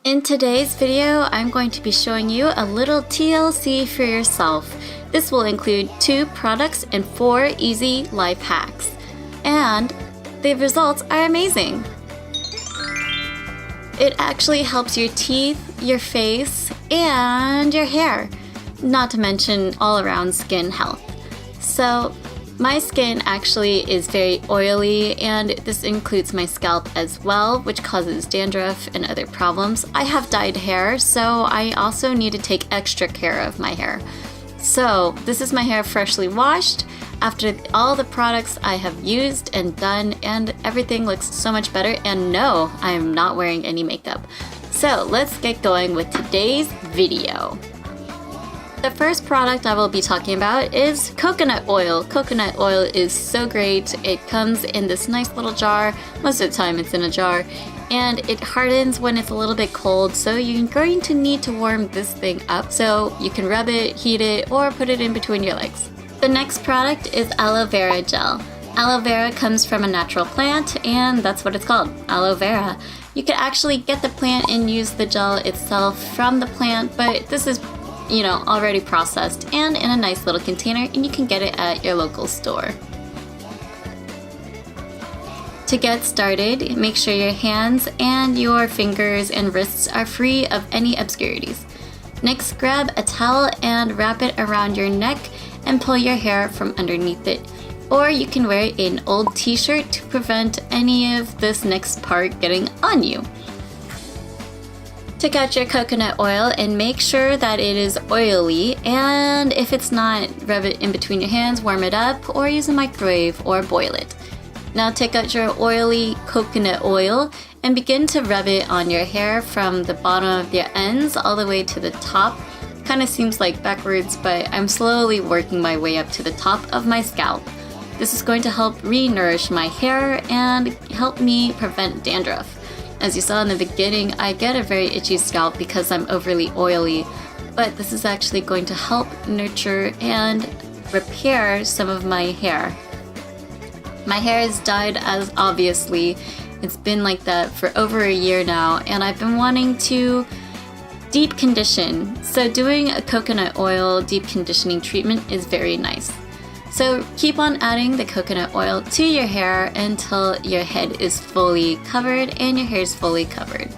In today's video, I'm going to be showing you a little TLC for yourself. This will include 2 products and 4 easy life hacks. And the results are amazing. It actually helps your teeth, your face, and your hair, not to mention all-around skin health. So, my skin actually is very oily, and this includes my scalp as well, which causes dandruff and other problems. I have dyed hair, so I also need to take extra care of my hair. So this is my hair freshly washed after all the products I have used and done, and everything looks so much better. And no, I am not wearing any makeup. So let's get going with today's video. The first product I will be talking about is coconut oil. Coconut oil is so great. It comes in this nice little jar. Most of the time it's in a jar. And it hardens when it's a little bit cold, so you're going to need to warm this thing up so you can rub it, heat it, or put it in between your legs. The next product is Aloe Vera Gel. Aloe vera comes from a natural plant, and that's what it's called, aloe vera. You can actually get the plant and use the gel itself from the plant, but this is already processed and in a nice little container, and you can get it at your local store. To get started, make sure your hands and your fingers and wrists are free of any obscurities. Next, grab a towel and wrap it around your neck and pull your hair from underneath it. Or you can wear an old t-shirt to prevent any of this next part getting on you. Take out your coconut oil and make sure that it is oily, and if it's not, rub it in between your hands, warm it up, or use a microwave or boil it. Now take out your oily coconut oil and begin to rub it on your hair from the bottom of your ends all the way to the top. Kind of seems like backwards, but I'm slowly working my way up to the top of my scalp. This is going to help re-nourish my hair and help me prevent dandruff. As you saw in the beginning, I get a very itchy scalp because I'm overly oily, but this is actually going to help nurture and repair some of my hair. My hair is dyed, as obviously. It's been like that for over a year now, and I've been wanting to deep condition. So doing a coconut oil deep conditioning treatment is very nice. So keep on adding the coconut oil to your hair until your head is fully covered and your hair is fully covered.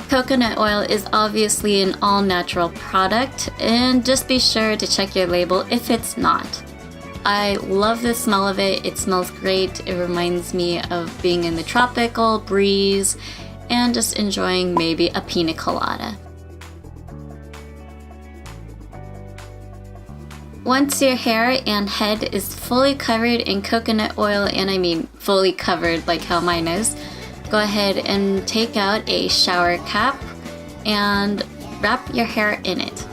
Coconut oil is obviously an all-natural product, and just be sure to check your label if it's not. I love the smell of it. It smells great. It reminds me of being in the tropical breeze and just enjoying maybe a pina colada. Once your hair and head is fully covered in coconut oil, and I mean fully covered like how mine is, go ahead and take out a shower cap and wrap your hair in it.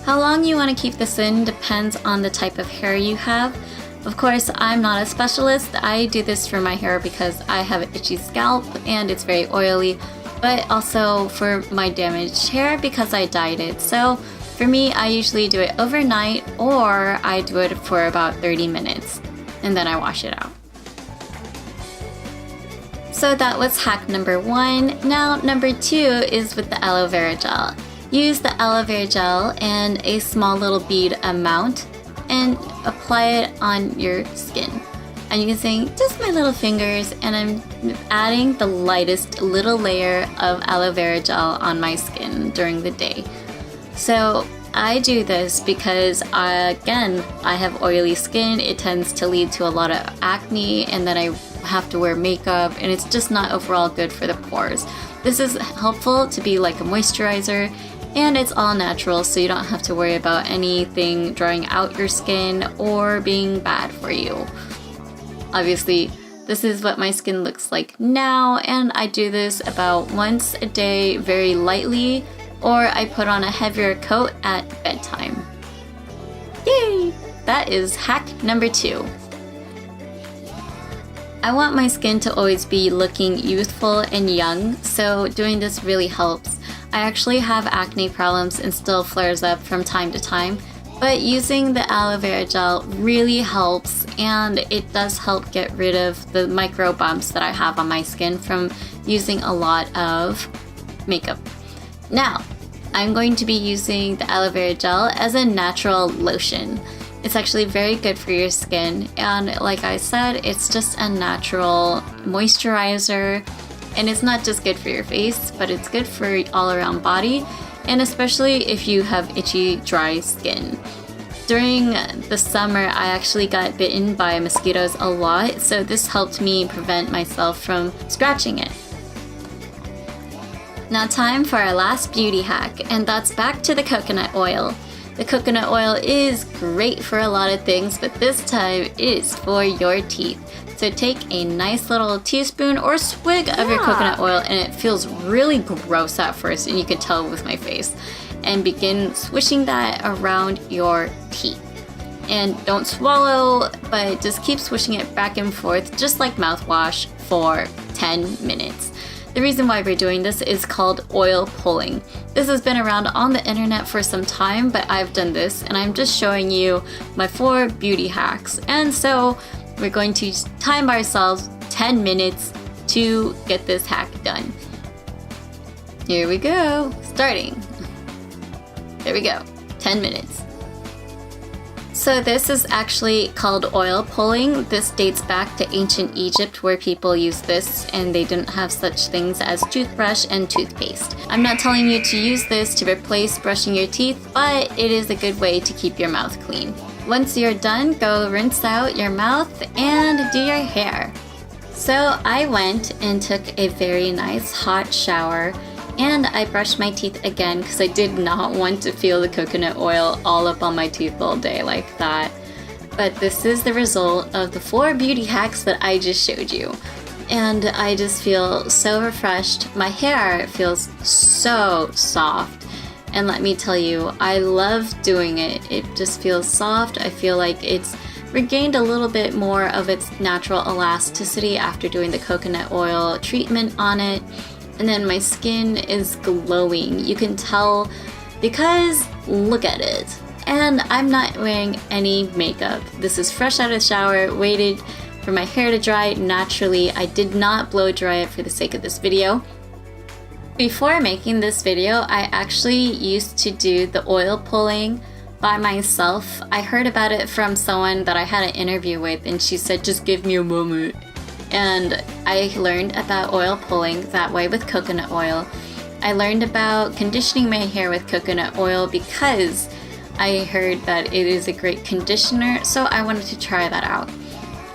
How long you want to keep this in depends on the type of hair you have. Of course, I'm not a specialist. I do this for my hair because I have an itchy scalp and it's very oily, but also for my damaged hair because I dyed it. So for me, I usually do it overnight, or I do it for about 30 minutes and then I wash it out. So that was hack number 1. Now number 2 is with the aloe vera gel. Use the aloe vera gel in a small little bead amount and apply it on your skin. I'm using just my little fingers, and I'm adding the lightest little layer of aloe vera gel on my skin during the day. So I do this because, again, I have oily skin. It tends to lead to a lot of acne, and then I have to wear makeup, and it's just not overall good for the pores. This is helpful to be like a moisturizer, and it's all natural, so you don't have to worry about anything drying out your skin or being bad for you. Obviously, this is what my skin looks like now, and I do this about once a day very lightly, or I put on a heavier coat at bedtime. Yay! That is hack number 2. I want my skin to always be looking youthful and young, so doing this really helps. I actually have acne problems and still flares up from time to time, But using the aloe vera gel really helps, and it does help get rid of the micro bumps that I have on my skin from using a lot of makeup. Now, I'm going to be using the aloe vera gel as a natural lotion. It's actually very good for your skin, and like I said, it's just a natural moisturizer, and it's not just good for your face, but it's good for all around body, and especially if you have itchy, dry skin. During the summer, I actually got bitten by mosquitoes a lot, so this helped me prevent myself from scratching it. Now time for our last beauty hack, and that's back to the coconut oil. The coconut oil is great for a lot of things, but this time it is for your teeth. So take a nice little teaspoon or swig of your coconut oil, and it feels really gross at first, and you can tell with my face. And begin swishing that around your teeth. And don't swallow, but just keep swishing it back and forth, just like mouthwash, for 10 minutes. The reason why we're doing this is called oil pulling. This has been around on the internet for some time, but I've done this, and I'm just showing you my 4 beauty hacks. And so we're going to time ourselves 10 minutes to get this hack done. Here we go, starting. There we go, 10 minutes. So this is actually called oil pulling. This dates back to ancient Egypt, where people used this and they didn't have such things as toothbrush and toothpaste. I'm not telling you to use this to replace brushing your teeth, but it is a good way to keep your mouth clean. Once you're done, go rinse out your mouth and do your hair. So I went and took a very nice hot shower, and I brushed my teeth again because I did not want to feel the coconut oil all up on my teeth all day like that. But this is the result of the 4 beauty hacks that I just showed you. And I just feel so refreshed. My hair feels so soft. And let me tell you, I love doing it. It just feels soft. I feel like it's regained a little bit more of its natural elasticity after doing the coconut oil treatment on it. And then my skin is glowing. You can tell because look at it. And I'm not wearing any makeup. This is fresh out of the shower, waited for my hair to dry naturally. I did not blow dry it for the sake of this video. Before making this video, I actually used to do the oil pulling by myself. I heard about it from someone that I had an interview with, and she said, just give me a moment. And I learned about oil pulling that way with coconut oil. I learned about conditioning my hair with coconut oil because I heard that it is a great conditioner, so I wanted to try that out.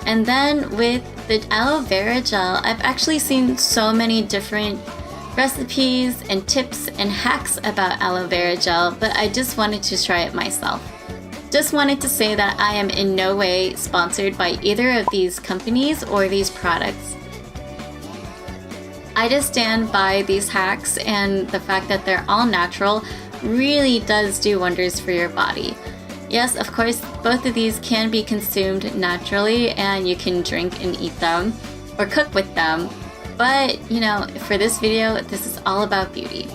And then with the aloe vera gel, I've actually seen so many different recipes and tips and hacks about aloe vera gel, but I just wanted to try it myself. Just wanted to say that I am in no way sponsored by either of these companies or these products. I just stand by these hacks, and the fact that they're all natural really does do wonders for your body. Yes, of course, both of these can be consumed naturally, and you can drink and eat them or cook with them. But, you know, for this video, this is all about beauty.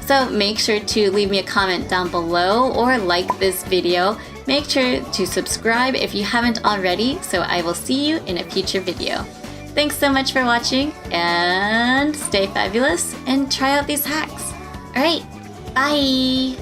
So make sure to leave me a comment down below or like this video. Make sure to subscribe if you haven't already, so I will see you in a future video. Thanks so much for watching, and stay fabulous and try out these hacks. Alright, bye!